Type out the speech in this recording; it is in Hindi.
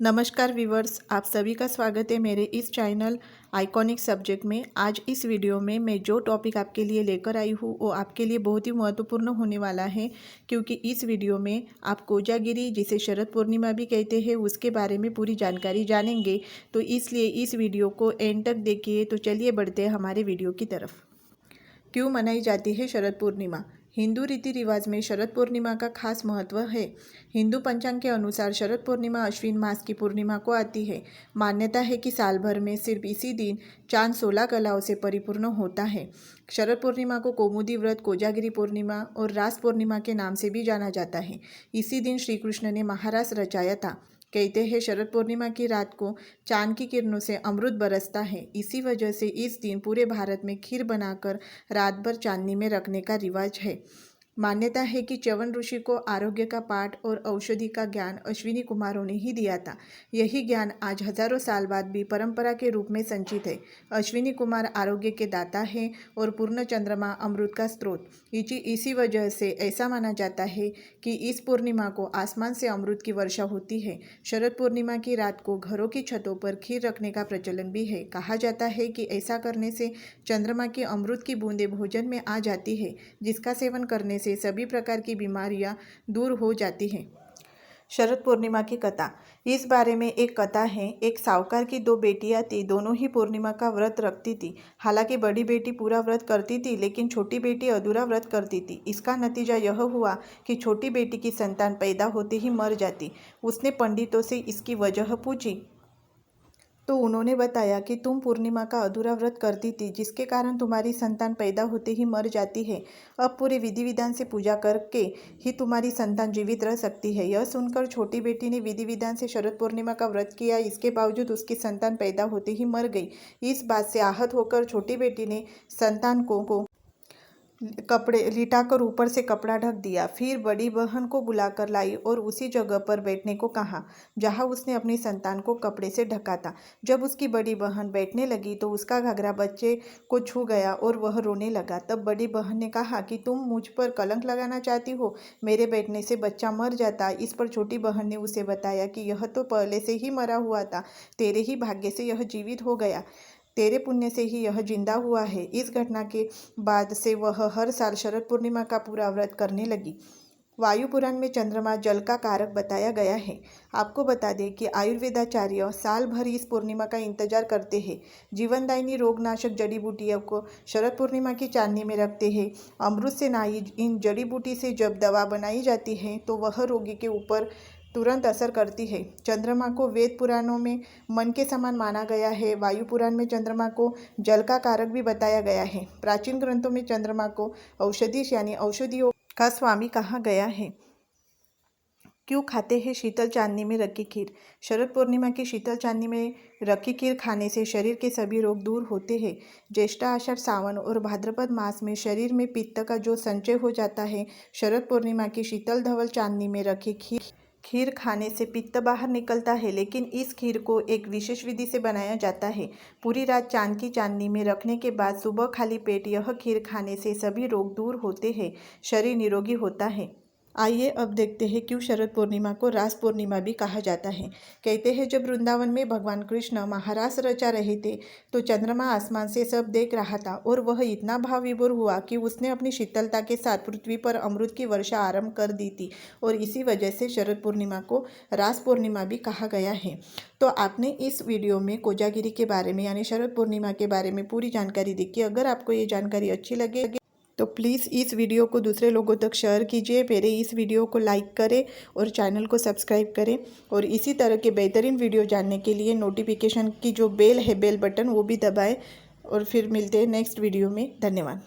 नमस्कार व्यूवर्स, आप सभी का स्वागत है मेरे इस चैनल आइकॉनिक सब्जेक्ट में। आज इस वीडियो में मैं जो टॉपिक आपके लिए लेकर आई हूँ वो आपके लिए बहुत ही महत्वपूर्ण होने वाला है, क्योंकि इस वीडियो में आप कोजागिरी, जिसे शरद पूर्णिमा भी कहते हैं, उसके बारे में पूरी जानकारी जानेंगे। तो इसलिए इस वीडियो को एंड तक देखिए। तो चलिए बढ़ते हैं हमारे वीडियो की तरफ। क्यों मनाई जाती है शरद पूर्णिमा? हिंदू रीति रिवाज में शरद पूर्णिमा का खास महत्व है। हिंदू पंचांग के अनुसार शरद पूर्णिमा अश्विन मास की पूर्णिमा को आती है। मान्यता है कि साल भर में सिर्फ इसी दिन चांद 16 कलाओं से परिपूर्ण होता है। शरद पूर्णिमा को कौमुदी व्रत, कोजागिरी पूर्णिमा और रास पूर्णिमा के नाम से भी जाना जाता है। इसी दिन श्री कृष्ण ने महारास रचाया था। कहते हैं शरद पूर्णिमा की रात को चांद की किरणों से अमृत बरसता है। इसी वजह से इस दिन पूरे भारत में खीर बनाकर रात भर चांदनी में रखने का रिवाज है। मान्यता है कि च्यवन ऋषि को आरोग्य का पाठ और औषधि का ज्ञान अश्विनी कुमारों ने ही दिया था। यही ज्ञान आज हजारों साल बाद भी परंपरा के रूप में संचित है। अश्विनी कुमार आरोग्य के दाता हैं और पूर्ण चंद्रमा अमृत का स्रोत। इसी वजह से ऐसा माना जाता है कि इस पूर्णिमा को आसमान से अमृत की वर्षा होती है। शरद पूर्णिमा की रात को घरों की छतों पर खीर रखने का प्रचलन भी है। कहा जाता है कि ऐसा करने से चंद्रमा की अमृत की बूंदें भोजन में आ जाती है, जिसका सेवन करने से सभी प्रकार की बीमारियां दूर हो जाती हैं। शरद पूर्णिमा की कथा। इस बारे में एक कथा है। एक साहूकार की 2 बेटियां थी। दोनों ही पूर्णिमा का व्रत रखती थी। हालांकि बड़ी बेटी पूरा व्रत करती थी, लेकिन छोटी बेटी अधूरा व्रत करती थी। इसका नतीजा यह हुआ कि छोटी बेटी की संतान पैदा होते ही मर जाती। उसने पंडितों से इसकी वजह पूछी तो उन्होंने बताया कि तुम पूर्णिमा का अधूरा व्रत करती थी, जिसके कारण तुम्हारी संतान पैदा होते ही मर जाती है। अब पूरे विधि विधान से पूजा करके ही तुम्हारी संतान जीवित रह सकती है। यह सुनकर छोटी बेटी ने विधि विधान से शरद पूर्णिमा का व्रत किया। इसके बावजूद उसकी संतान पैदा होते ही मर गई। इस बात से आहत होकर छोटी बेटी ने संतान को कपड़े लिटाकर ऊपर से कपड़ा ढक दिया। फिर बड़ी बहन को बुलाकर लाई और उसी जगह पर बैठने को कहा जहां उसने अपनी संतान को कपड़े से ढका था। जब उसकी बड़ी बहन बैठने लगी तो उसका घाघरा बच्चे को छू गया और वह रोने लगा। तब बड़ी बहन ने कहा कि तुम मुझ पर कलंक लगाना चाहती हो, मेरे बैठने से बच्चा मर जाता। इस पर छोटी बहन ने उसे बताया कि यह तो पहले से ही मरा हुआ था, तेरे ही भाग्य से यह जीवित हो गया, तेरे पुण्य से ही यह जिंदा हुआ है। इस घटना के बाद से वह हर साल शरद पूर्णिमा का पूरा व्रत करने लगी। वायु पुराण में चंद्रमा जल का कारक बताया गया है। आपको बता दें कि आयुर्वेदाचार्य साल भर इस पूर्णिमा का इंतजार करते हैं। जीवनदायिनी रोगनाशक जड़ी बूटियों को शरद पूर्णिमा की चांदनी में रखते हैं। अमृत से नाई इन जड़ी बूटी से जब दवा बनाई जाती है तो वह रोगी के ऊपर तुरंत असर करती है। चंद्रमा को वेद पुराणों में मन के समान माना गया है। वायु पुराण में चंद्रमा को जल का कारक भी बताया गया है। प्राचीन ग्रंथों में चंद्रमा को औषधि यानी औषधियों का स्वामी कहा गया है। क्यों खाते हैं शीतल चांदनी में रखी खीर? शरद पूर्णिमा की शीतल चांदनी में रखी खीर खाने से शरीर के सभी रोग दूर होते हैं। ज्येष्ठ, आषाढ़, सावन और भाद्रपद मास में शरीर में पित्त का जो संचय हो जाता है, शरद पूर्णिमा की शीतल धवल चांदनी में रखी खीर खाने से पित्त बाहर निकलता है। लेकिन इस खीर को एक विशेष विधि से बनाया जाता है। पूरी रात चांद की चांदनी में रखने के बाद सुबह खाली पेट यह खीर खाने से सभी रोग दूर होते हैं, शरीर निरोगी होता है। आइए अब देखते हैं क्यों शरद पूर्णिमा को रास पूर्णिमा भी कहा जाता है। कहते हैं जब वृंदावन में भगवान कृष्ण महारास रचा रहे थे तो चंद्रमा आसमान से सब देख रहा था और वह इतना भाव विभोर हुआ कि उसने अपनी शीतलता के साथ पृथ्वी पर अमृत की वर्षा आरंभ कर दी थी। और इसी वजह से शरद पूर्णिमा को रास पूर्णिमा भी कहा गया है। तो आपने इस वीडियो में कोजागिरी के बारे में यानी शरद पूर्णिमा के बारे में पूरी जानकारी देखी। अगर आपको ये जानकारी अच्छी लगे तो प्लीज़ इस वीडियो को दूसरे लोगों तक शेयर कीजिए। मेरे इस वीडियो को लाइक करें और चैनल को सब्सक्राइब करें। और इसी तरह के बेहतरीन वीडियो जानने के लिए नोटिफिकेशन की जो बेल है, बेल बटन, वो भी दबाएं। और फिर मिलते हैं नेक्स्ट वीडियो में। धन्यवाद।